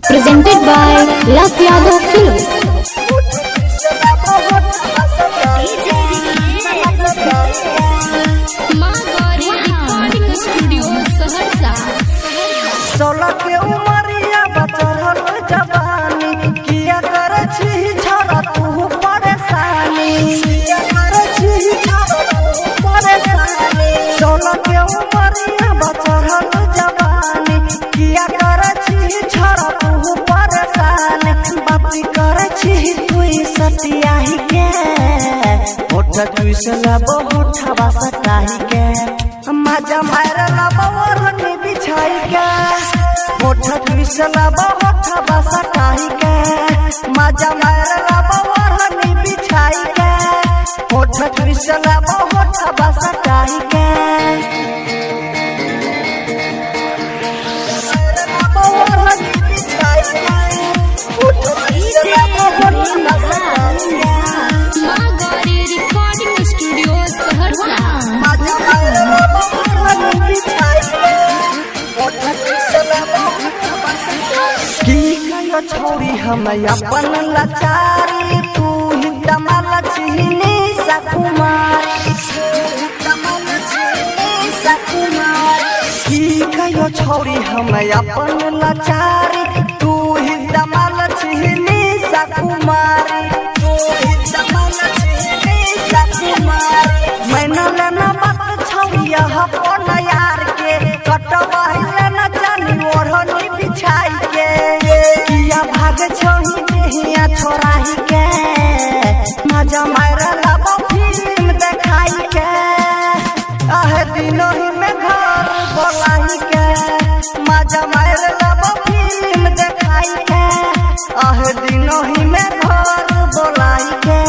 presented by Love Yadav Films. सोलह के उमरिया बचल जवानी किया कर छी छोरा तू परेशानी किया कर छी छोरा तू परेशानी। सोलह के उमरिया बचल जवानी किया कर छी छोरा तू परेशानी। बाती कर छी तू सतियाही के होठ तुसला बहुत सटाही के मजा मारला बवरनी बिछाई के होठ तुसला बहुत सटाही के मजा मारला बवरनी बिछाई के होठ तुसला बहुत सटाही के बवरनी बिछाई के होठ तुसला बहुत सटाही के छोरी हम अपन लाचारी तू ही दमल चिनी सकुमारी की कहियो छोरी हम अपन लाचारी तू ही दमल चिनी सकुमारी मैंने लेना बात छोड़िया अपन यार के कटवाई लेना जानी ओढ़नी बिछाई के किया भाग छोड़ी देहिया छोराही के मजा मारला फिल्म देखाई के आहे दिनों ही में घर बोलाई के मजा मारला फिल्म देखाई के आहे दिनों ही में घर बोलाई के।